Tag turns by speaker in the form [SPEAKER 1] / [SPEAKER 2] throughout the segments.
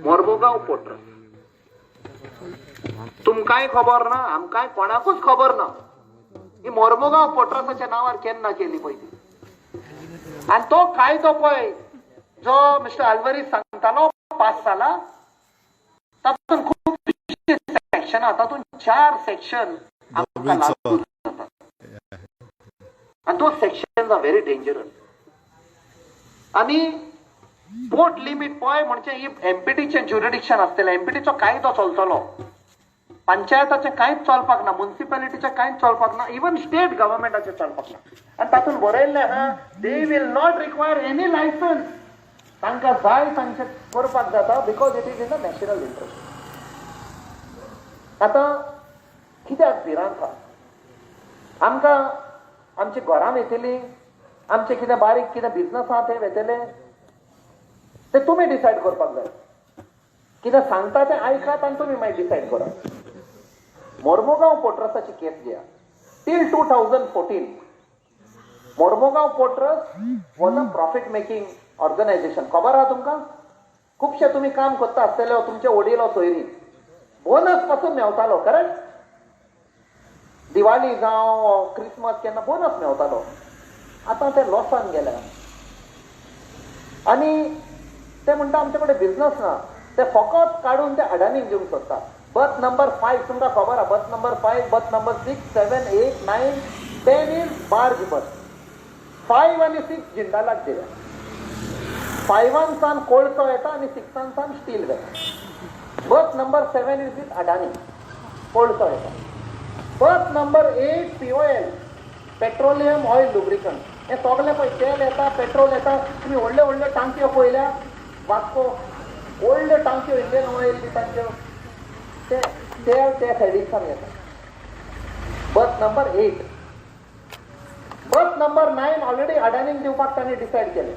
[SPEAKER 1] Mormugao port तुमकांय खबर ना आमकांय कोणाकूच खबर ना ही मोरमुगांव पोर्ट्रसाच्या नावार केन्ना केली पळय आणि तो कायदो पळय जो मिस्टर आल्वारीस सांगतालो पास जाला तातूंत खूब सेक्शन तातूंत 4 सेक्शन आमकां लागू जातात आणि तो सेक्शन व्हेरी डेंजरस आणि पोर्ट लिमिट पळय म्हणजे ही एमपीटीचे ज्युरिडिक्शन आसतलें एमपीटीचो कायदो चलतलो पंचायताचे कांयच चलपाक ना म्युनिसिपालिटीचे कांयच चलपाक ना इवन स्टेट गव्हर्नमेंटाचे चलपाक ना आणि तातूंत बरयल्लें आहा they will not require any licence तांकां जाय तांचे करपाक जाता because it is in the national interest आतां कित्याक भिरांत आहा आमकां आमची घरां येतली आमचे कितें बारीक कितें बिझनस आहा ते येतले ते तुमी डिसायड करपाक जाय कितें सांगता तें आयकात आनी तुमी मागीर डिसायड करात मोरमुगांव पोर्ट्रसाची केस घेया till 2014 Mormugao port trust was a profit making organisation खबर आहा तुमकां खुबशे तुमी काम करता आसतले तुमचे वडील सोयरी बोनस पासून मेवतालो करेक्ट दिवाळी जावं क्रिसमस केन्ना बोनस मेवतालो आतां ते लॉसान गेल्या आनी ते म्हणटा आमचे कडेन बिझनस ना ते फकत काडून ते अडानीक दिवंक सोदता बर्थ नंबर 5 तुमकां खबर आहा birth number 5 birth number 6 7 8 9 10 is barge birth 5 आनी 6 जिंदालाक दिल्या 5 सान कोळसो येता आनी 6 सान स्टील येता बर्थ नंबर 7 इज विथ अडानी कोळसो येता berth number 8 POL petroleum oil lubricant हे सगळे पळय तेल येता पेट्रोल येता तुमी व्हडल्यो व्हडल्यो टांक्यो पळयल्या वास्को व्हडल्यो टांक्यो इंडियन ऑयल बी तांच्यो ते त्या सायडीच्यान येता berth number 8 berth number 9 already अडानीक दिवपाक तांणी डिसायड केले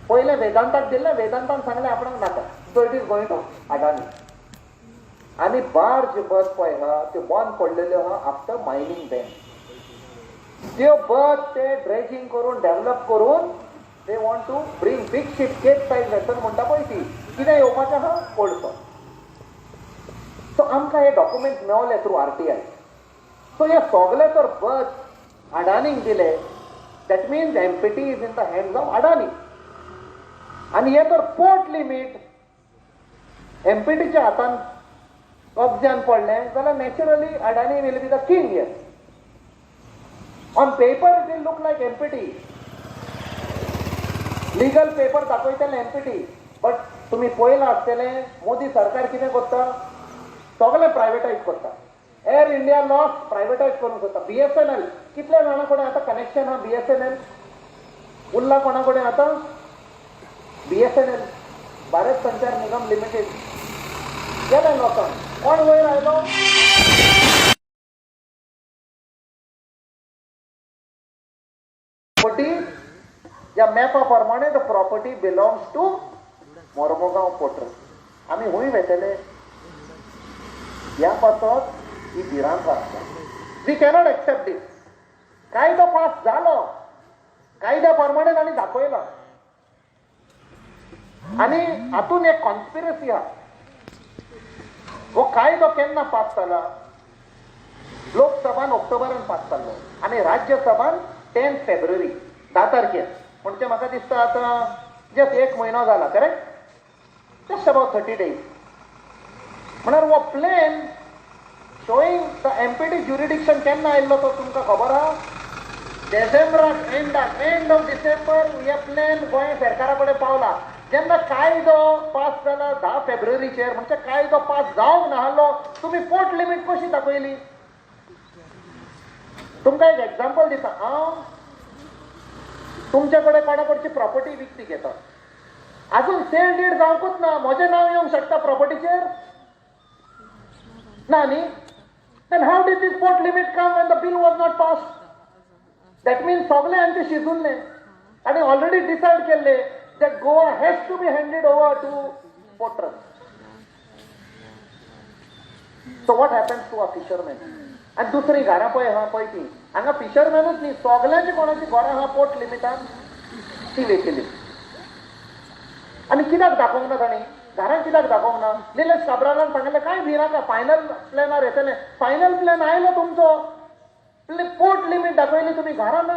[SPEAKER 1] पयले वेदांताक दिल्ले वेदांतान सांगले आपणाक नाका so it is going to Adani आनी बार्ज बर्थ पळय आहा त्यो बंद पडलेल्यो आहा आफ्टर मायनिंग बॅन त्यो बर्थ ते ड्रेजिंग करून डेव्हलप करून they want to bring big ship cape size vessel म्हणटा पळय ती कितें येवपाचें आहा कोळसो सो आमकां हे डॉक्युमेंट मेवले थ्रू RTI सो हे सगळे तर बर्थ अडानीक दिले that means MPT is in the hands of Adani आनी हे तर पोर्ट लिमिट एमपीटीच्या हातान कब्ज्यान पडलें जाल्यार naturally Adani will be the king here on paper it will look like empty legal paper दाखयतले एमपीटी बट तुम्ही पळयलां आसतलें मोदी सरकार कितें करता सगळें प्रायवेटायज करता एअर इंडिया लॉस प्रायवेटायज करूंक सोदता BSNL कितल्या जाणां कडेन आतां कनेक्शन आहा BSNL उरला कोणा कडेन आतां BSNL भारत संचार निगम लिमिटेड गेले लॉसान कोण वयर आयलो प्रॉपर्टी या मॅपा प्रमाणे the property belongs to Mormugao port trust आमी हूंय वेतले ह्या पासत ही भिरांत आसता वी कॅनॉट एक्सेप्ट दीस कायदो पास जालो कायद्या प्रमाणे तांणी दाखयला आनी हातून एक कॉन्स्पिरसी आहा हो कायदो केन्ना पास जाला लोकसभान ऑक्टोबरान पास जाल्लो आनी राज्यसभान 10 फेब्रुवारी 10 तारखेर म्हणजे म्हाका दिसता आतां जस्ट 1 म्हयनो जाला करेक्ट जस्ट अबाउट 30 days म्हळ्यार हो plan showing the empty jurisdiction केन्ना आयिल्लो तो तुमकां खबर आहा डिसेंबराक एंड ऑफ डिसेंबर हे प्लॅन गोंय सरकारा कडेन पावला जेन्ना कायदो पास जाला 10 फेब्रुवारीचेर म्हणजे कायदो पास जावंक नाहलो तुमी पोर्ट लिमीट कशी दाखयली तुमकां एक एग्जांपल दिता हांव तुमचे कडेन कोणा कडची प्रॉपर्टी विकती घेता अजून सेल डीड जावंकूच ना म्हजें नांव येवंक शकता प्रॉपर्टीचेर ना न्ही then how did this port limit come when the bill was not passed that means सगळे आमचे शिजूल्ले आणि ऑलरेडी डिसाइड केल्ले that Goa has to be handed over to port trust so what happens to a fisherman आणि दुसरी घरां पळय आहा पळय ती हांगा फिशरमॅनूच न्ही सगळ्यांची कोणाची घरां आहा पोर्ट लिमिटान ती वेचली आणि कित्याक दाखोवंक ना ताणी घरान कित्याक दाखोवना निलेश काब्रालान सांगले काय भिनाका फायनल प्लॅनार येतले फायनल प्लॅन आयलो तुमचो पोर्ट लिमिट दाखयली तुम्ही घरान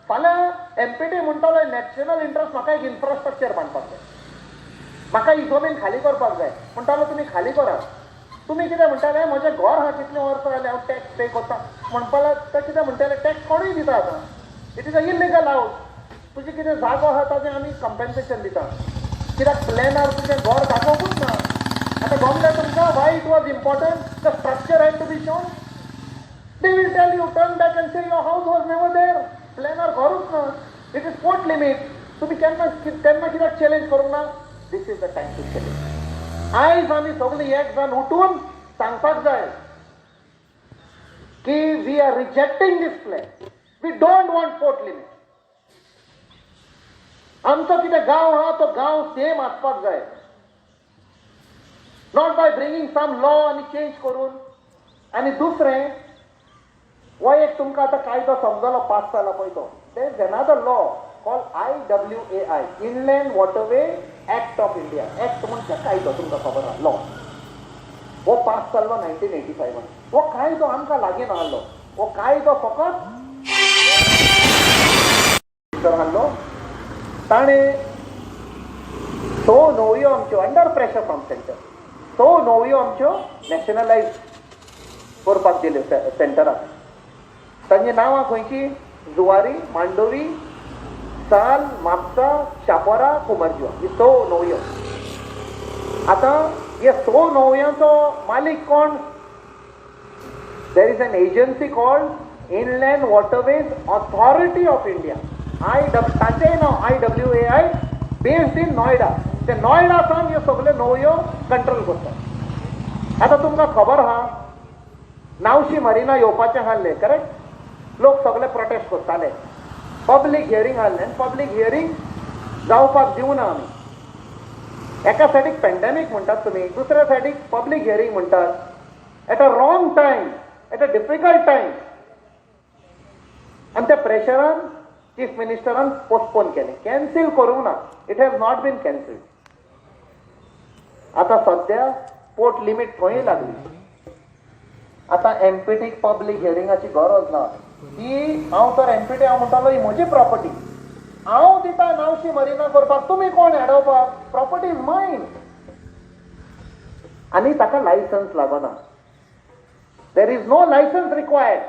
[SPEAKER 1] फाल्यां एमपीटी म्हणटालो नॅशनल इंट्रस्ट म्हाका एक इन्फ्रास्ट्रक्चर बांदपाक जाय म्हाका ही जमीन खाली करपाक जाय म्हणटालो तुमी खाली करात तुम्ही कितें म्हणटाले म्हजें घर हा कितलें वर्सां जालें हांव टॅक्स पे करता म्हणपाक ते कितें म्हणटाले टॅक्स कोणूय दिता आतां इट इज अ इलिगल हावस तुजें कितें जागो आहा ताजें आमी कंपेन्सेशन दिता कित्याक प्लॅनार तुजें घर दाखोवपूच ना आतां गमलें तुमकां why it was important the structure had to be shown they will tell you turn back and say your house was never there प्लॅनार घरूच ना इट इज पोर्ट लिमीट तुम्ही केन्ना कित्याक चॅलेंज करूंक ना this is the time to challenge आयज आमी सगळीं एक जावन उठून सांगपाक जाय की we are rejecting this plan we don't want port limit आमचो कितें गांव आहा तो गांव सेम आसपाक जाय not by bringing some law आनी चेंज करून आनी दुसरें हो एक तुमकां आतां कायदो समजलो पास जाला पळय तो there is another law call IWAI inland waterway act of India act म्हणजे कायदो तुमकां खबर आहा लॉ हो पास जाल्लो 1985 हो कायदो आमकां लागीं नाहलो हो कायदो फकत आहलो ताणें सो नोवयो आमच्यो under pressure from centre so नोवयो आमच्यो नॅशनलायज करपाक दिल्यो सेंटराक तांची नांवां खंयची जुवारी मांडोवी साल म्हापसा शापोरा कुमारजुआ ही सो नोवयो आतां हे सो नोवयांचो मालीक कोण there is an agency called Inland Waterways Authority of India तांचेंय नांव IWAI बेस्ड इन नोयडा ते नोयडा सावन ह्यो सगल्यो नोवयो कंट्रोल करतात आतां तुमकां खबर आहा नावशी मरिना येवपाचें आहलें करेक्ट लोक सगळे प्रोटेस्ट करताले पब्लीक हियरींग आहलें आनी पब्लीक हियरींग जावपाक दिवना आमी एका सायडीक पॅन्डेमीक म्हणटात तुमी दुसऱ्या सायडीक पब्लीक हियरींग म्हणटात at a wrong time at a difficult time आनी त्या प्रेशरान चीफ मिनिस्टरान पोस्टपोन केलें कॅन्सील करूंक ना इट हॅज नॉट बीन कॅन्सील्ड आतां सद्या पोर्ट लिमीट खंय लागली आतां एमपीटीक पब्लीक हियरिंगाची गरज ना ती हांव तर एमपीटी हांव म्हणटालो ही म्हजी प्रॉपर्टी हांव दिता नावशी मरिना करपाक तुमी कोण एडवपाक प्रॉपर्टी इज मायन आनी ताका लायसन्स लागना there is no licence required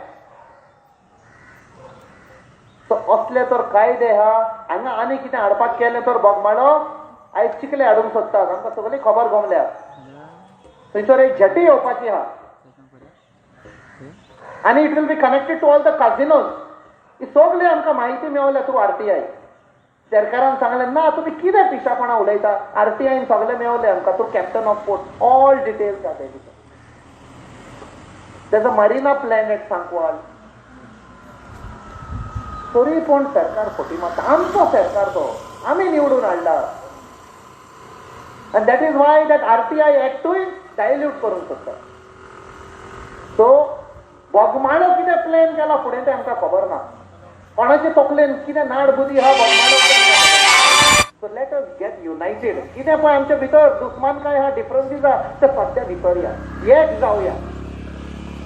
[SPEAKER 1] so असले तर कायदे हा हांगा आनी कितें हाडपाक केलें तर बोगमाळो आयज चिकले हाडूंक सोदतात आमकां सगळी खबर गमल्या थंयसर एक झेटी येवपाची आहा आणि it will be connected to all the casinos ही सगळी आमकां म्हायती मेवल्या थ्रू RTI सरकारान सांगलें ना तुमी कितें पिशापणां उलयता RTIन सगळें मेवलें आमकां through captain of port all details आहा तेजे तेजो मरिना प्लॅन एट सांकवाल तरी पूण सरकार फटी मारता आमचो सरकार तो आमी निवडून हाडला and that is why that RTI एक्टूय डायल्यूट करूंक सोदता सो बोगमाळो कितें प्लॅन केला फुडें तें आमकां खबर ना कोणाचे तकलेन कितें नाडबुदी आहा Bogmalo so let us gate United कितें पळय आमच्या भितर दुस्मानकाय आहा डिफरन्सीस आहा ते सद्या भितर या एक जावया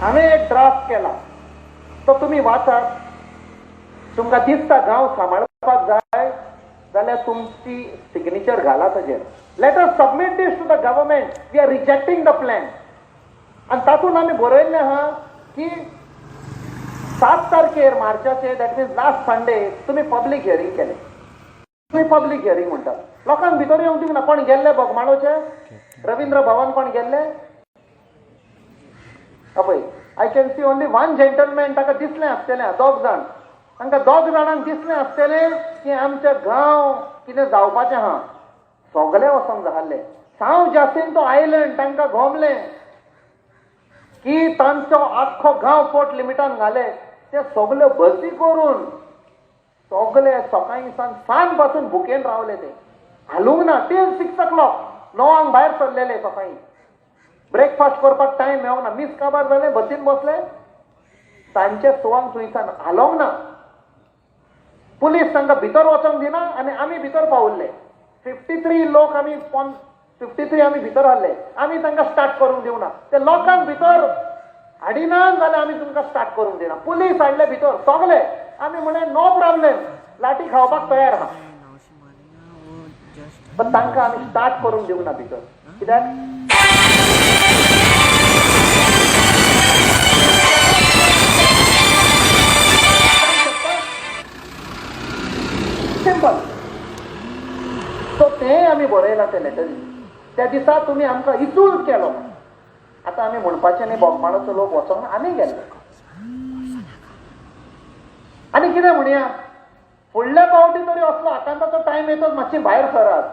[SPEAKER 1] हांवें एक ड्राफ्ट केला तो तुमी वाचात तुमकां दिसता गांव सांबाळपाक जाय जाल्यार तुमची सिग्नेचर घाला ताजेर let us submit this to the government we are rejecting the plan आनी तातूंत आमी बरयल्लें आहा की 7 तारखेर मार्चाचे दॅट मीन्स लास्ट संडे तुमी पब्लीक हियरींग केलें तुमी पब्लीक हियरींग म्हणटात लोकांक भितर येवंक दिवंक ना कोण गेल्ले बोगमाळोचे रवींद्र भवन कोण गेल्ले पळय I can see only one gentleman ताका दिसलें आसतलें दोग जाण तांकां दोग जाणांक दिसलें आसतलें की आमचे गांव कितें जावपाचें आहा सगळे वचोंक जाहले साव जासिंतो आयलंड तांकां गमलें की तांचो आख्खो गांव पोर्ट लिमिटान घाले ते सगळे बसी करून सगळे सकाळी सांज पासून भुकेन रावले ते हालूंक ना टील 6 o'clock 9 भायर सरलेले सकाळी ब्रेकफास्ट करपाक टायम मेळना मीस काबार जाले बसीन बसले सांजचे 6 थंयसान हालोंक ना पुलीस तांकां भितर वचोंक दिना आनी आमी भितर पावल्ले 53 लोक आमी 53 आम्ही भितर हाडले, आम्ही तांकां स्टार्ट करूंक दिवना. ते लोकांक भितर हाडिना जाल्यार आमी तुमकां स्टार्ट करूंक दिना. पुलीस हाडले भितर सगळे, आमी म्हणे नो प्रॉब्लेम, लाठी खावपाक तयार आहा, पण तांकां आमी स्टार्ट करूंक दिवना भितर. कित्याक सिंपल. सो तें आमी बरयलां ते लेटरी. त्या दिसा तुमी आमकां इचूल केलो. आता आमी म्हणपाचें न्ही बोगमाळोचो लोक वचोंक ना, आमी गेल्ले. आनी कितें म्हणया, फुडल्या फावटी तरी असलो आतांचो टायम येतच मातशी भायर सरात.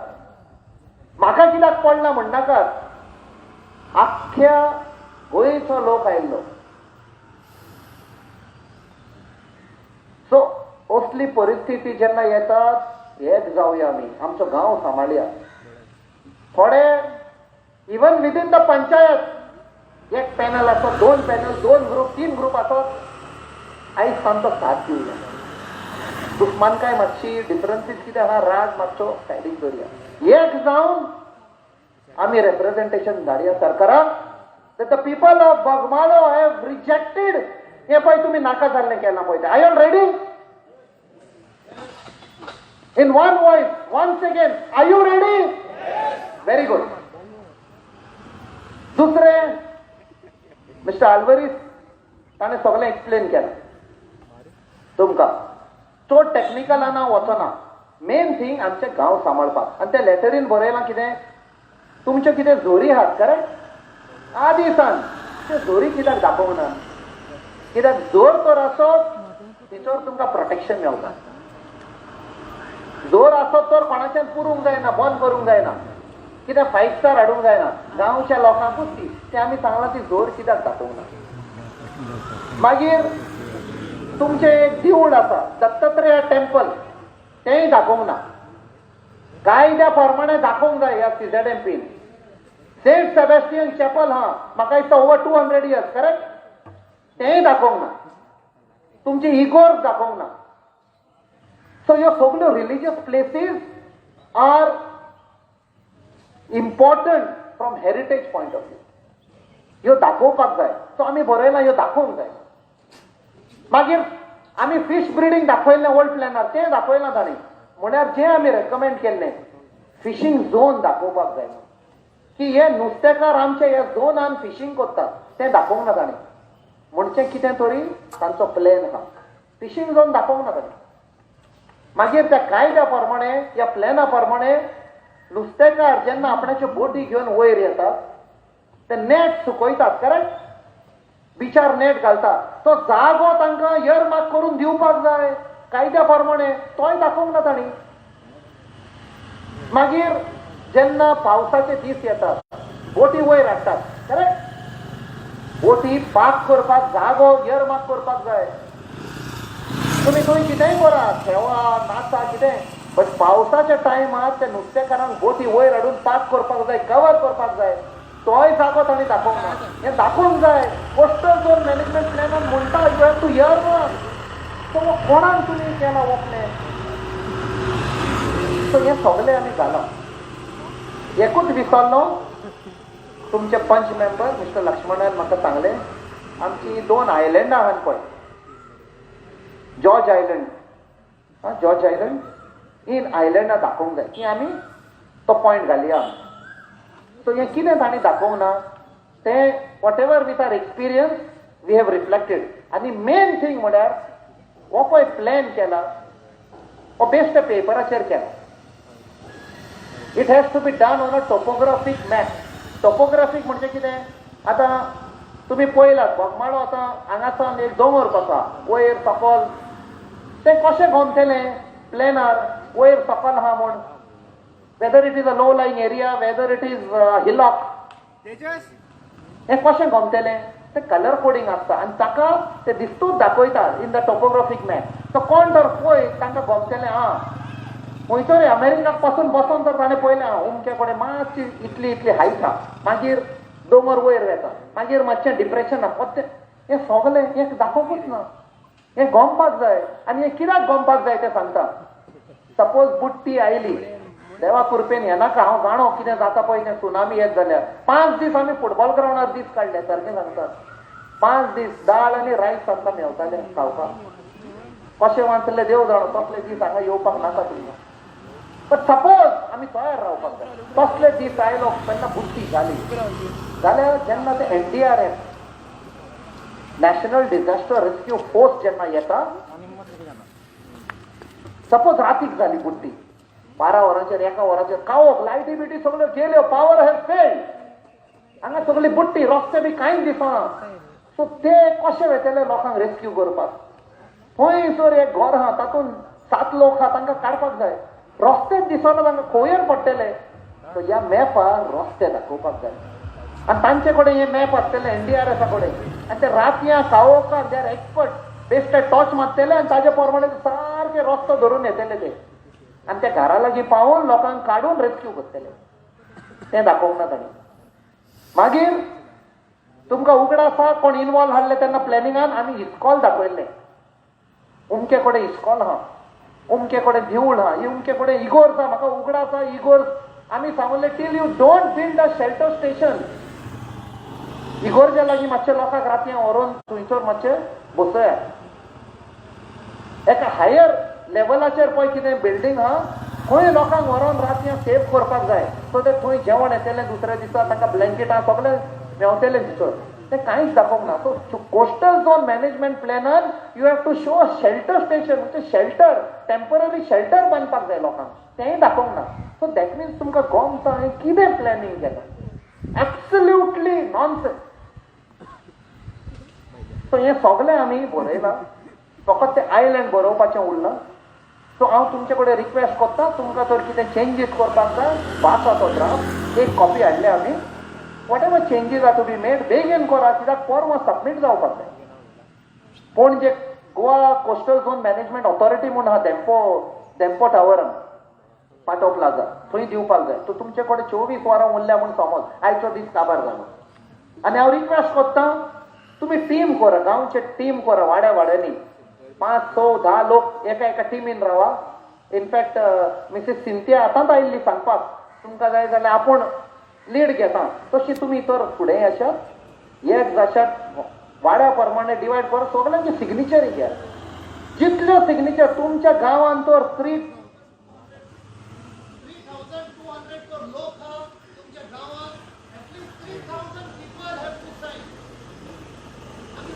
[SPEAKER 1] म्हाका कित्याक पडना म्हणनाकात, आख्ख्या गोंयचो लोक आयिल्लो. सो असली परिस्थिती जेन्ना येतात, एक जावया आमी, आमचो गांव सांबाळया. थोडे इवन विदीन द पंचायत एक पॅनल आसत, 2 पॅनल, 2 ग्रुप, 3 ग्रुप आसत. आयज सांजचो साथ दिवया. दुस्मानकाय मातशी, डिफरन्सीस कितें आहा, राग मातसो सायडीक दवरया. एक जावन आमी रिप्रेझेंटेशन धाडया सरकाराक. The people of Bogmalo have rejected. हे पळय तुमी नाका जाल्लें केलां पळय तें. I am ready? In one voice, once again, are you ready? Yes. Very good. दुसरे, मिस्टर आल्वरीस ताणें सगळें एक्सप्लेन केलें तुमकां. चड टॅक्निकलान हांव वचना. मेन थिंग आमचें गांव सांबाळपाक. आनी त्या लेटरीन बरयलां कितें, तुमच्यो कितें जोरी आहात करेक्ट. आदी सान त्यो जोरी कित्याक दाखोवंक ना? कित्याक जोर तर आसत तिचोर तुमकां प्रोटेक्शन मेळटा. जोर आसत तर कोणाच्यान पुरूंक जायना, बंद करूंक जायना, कित्याक 5 स्टार हाडूंक जायना. गांवच्या लोकांकूच ती ते आमी सांगलां ती जोर कित्याक दाखोवंक ना. मागीर तुमचें एक देवूळ आसा दत्तात्रेय टेम्पल, तेंय दाखोवंक ना. कायद्या प्रमाणे दाखोवंक जाय ह्या CZMP. सेंट सेबॅस्टियन चॅपल हा, म्हाका दिसता ओवर 200 years करेक्ट, तेंय दाखोवंक ना. तुमची इगोर्ज दाखोवंक ना. सो ह्यो सगळ्यो religious places are important from heritage point of view. ह्यो दाखोवपाक जाय. सो आमी बरयलां ह्यो दाखोवंक जाय. मागीर आमी फिश ब्रिडींग दाखयल्लें ओल्ड प्लॅनार, तें दाखयलां ताणें. म्हळ्यार जें आमी रेकमेंड केल्लें फिशींग झोन दाखोवपाक जाय, की हे नुस्तेकार आमचे ह्या झोनान फिशींग करतात तें दाखोवंक ना ताणें. म्हणचें कितें तरी तांचो प्लॅन आहा. फिशींग झोन दाखोवंक ना ताणें. मागीर त्या कायद्या प्रमाणे या प्लॅना प्रमाणे नुस्तेकार जेन्ना आपणाच्यो बोटी घेवन वयर येतात, ते नेट सुकयतात करेक्ट, बिचार नेट घालतात. तो जागो तांकां एअरमार्क करून दिवपाक जाय कायद्या प्रमाणे, तोय दाखोवंक ना तांणी. मागीर जेन्ना पावसाचे दीस येतात, बोटी वयर हाडटात करेक्ट, बोटी पाक करपाक जागो एअरमार्क करपाक जाय. तुम्ही थंय कितेंय करात, खेळा, नाचा, कितें, बट पावसाच्या टायमार त्या नुस्तेकारांक बोटी वयर हाडून पाक करपाक जाय, कवर करपाक जाय, तोय जागो तांणी दाखोवंक ना. हें दाखोवंक जाय. कोस्टल झोन मॅनेजमेंट प्लॅनान म्हणटा यू हॅव टू एअरमार्क. सो कोणाक तुमी केला हो प्लॅन? सो हें सगळें आमी घालां. एकूच विसरलो, तुमचे पंच मेंबर मिस्टर लक्ष्मणान म्हाका सांगलें, आमची 2 आयलँडां आहात पळय, जॉर्ज आयलंड, जॉर्ज आयलंड, इन आयलँडां दाखोवंक जाय, की आमी तो पॉयंट घालया. सो हें कितें तांणी दाखोवंक ना तें whatever with our experience we have reflected. आनी मेन थिंग म्हळ्यार हो पळय प्लॅन केला, हो बेश्ट पेपराचेर केला. It has to be done on a topographic map. Topographic म्हणजे कितें, आतां तुमी पळयलात बोगमाळो आतां हांगासान एक दोंगर कसा वयर सकल, तें कशें घोमतेलें प्लॅनार वयर सकल आहा म्हूण, whether it is a low lying area, whether it is hillock, हें कशें घोमतेलें, तें कलर कोडिंग आसता आनी ताका तें दिस्तूच दाखयता इन द टोपोग्राफीक मॅप. तो कोण तर पळय तांकां घोमतेलें आहा. खंय तरी अमेरिकाक पासून बसून तर ताणें पळयलें आहा, उमचे कडेन मातशी इतली इतली हायट आहा, मागीर दोंगर वयर वेता, मागीर मातशें डिप्रेशन आहा. हें सगळें हें दाखोवपूच ना. हें गोमपाक जाय. आनी हें कित्याक गोमपाक जाय तें सांगता. सपोज बुट्टी आयली देवा कृपेन हे नाका हांव जाणो कितें जाता पळय तें सुनामी येत जाल्यार 5 दीस आमी फुटबॉल ग्राउंडार दीस काडले सारकें सांगतात 5 दीस दाळ आनी रायस आमकां मेवताले खावपाक कशें वाचले देव जाणो तसले दीस हांगा येवपाक नाका तुमकां बट सपोज आमी तयार रावपाक जाय तसले दीस आयलो तेन्ना बुद्धी जाली जाल्यार जेन्ना ते NDRF national disaster rescue force जेन्ना येता सपोज रातीक जाली बुद्धी 12 वरांचेर 1 वरांचेर कावप लायटी बिटी सगळ्यो गेल्यो पावर हॅज फेल्ड हांगा सगळी बुट्टी रस्ते बी कांयच दिसना सो ते कशे वेतले लोकांक रेस्क्यू करपाक थंयसर एक घर आहा तातूंत 7 लोक आहा तांकां काडपाक जाय रस्तेच दिसना तांकां खंयर पडटले सो ह्या मॅपार रस्ते दाखोवपाक जाय आनी तांचे कडेन हे मॅप आसतले NDRF कडेन आनी ते रातयां कावोवपाक दे आर एक्सपर्ट बेश्टे टॉर्च मारतले आनी ताजे प्रमाणे सारके रस्तो धरून येतले ते आनी त्या घरा लागीं पावून लोकांक काडून रेस्क्यू करतले तें दाखोवंक ना तांणी मागीर तुमकां उगडा आसा कोण इनवॉल्व हाडले तेन्ना प्लॅनिंगान आमी इस्कॉल दाखयल्ले उमके कडेन इस्कॉल आहा उमके कडेन देवूळ आहा उमके कडेन इगोर्स आहा म्हाका उगडा आसा इगोर्स आमी सांगले till you don't build a shelter station इगोर्जा लागीं मातशे लोकांक रातयां व्हरून थंयसर मातशे बसयात एका हायर लेवलाचेर पळय कितें बिल्डींग आहा खंय लोकांक व्हरून रातयां सेफ करपाक जाय सो ते थंय जेवण येतलें दुसऱ्या दिसा तांकां ब्लँकेटां सगळें मेवतलें दिसत ते कांयच दाखोवंक ना सो कोस्टल झोन मॅनेजमेंट प्लॅनान you have to show a shelter station म्हणजे शेल्टर टेम्पररी शेल्टर बांदपाक जाय लोकांक तेंय दाखोवंक ना सो दॅट मिन्स तुमकां गोमता हांवें कितें प्लॅनिंग केलां एब्सोल्युटली नॉनसेन्स सो हें सगळें आमी बरयलां फकत तें आयलँड बरोवपाचें उरलां सो हांव तुमचे कडेन रिक्वेस्ट करता तुमकां जर कितें चेंजीस करपाक जाय वाचा तो ड्राफ्ट एक कॉपी हाडल्या आमी whatever changes are to be made बेगीन करा कित्याक परवा सबमीट जावपाक जाय Panaji Goa coastal zone management authority म्हूण आहा डेम्पो टावरान पाटो प्लाझा थंय दिवपाक जाय सो तुमचे कडेन 24 वरां उरल्या म्हूण समज आयचो दीस काबार जालो आनी हांव रिक्वेस्ट करता तुमी टीम करा गांवचे टीम करा वाड्या वाड्यांनी 5, 6, 10 लोक एका टिमीन रावा इनफॅक्ट मिसेस सिंथिया आतांच आयिल्ली सांगपाक तुमकां जाय जाल्यार आपूण लीड घेता तशी तुमी तर फुडें आसात एक जाशात वाड्या प्रमाणे डिवायड कर सगळ्यांचे सिग्नेचर घ्या जितल्यो सिग्नेचर तुमच्या गांवांत तर 3200 लोक आहा तुमच्या गांवांत at least 3000 people have to sign आमी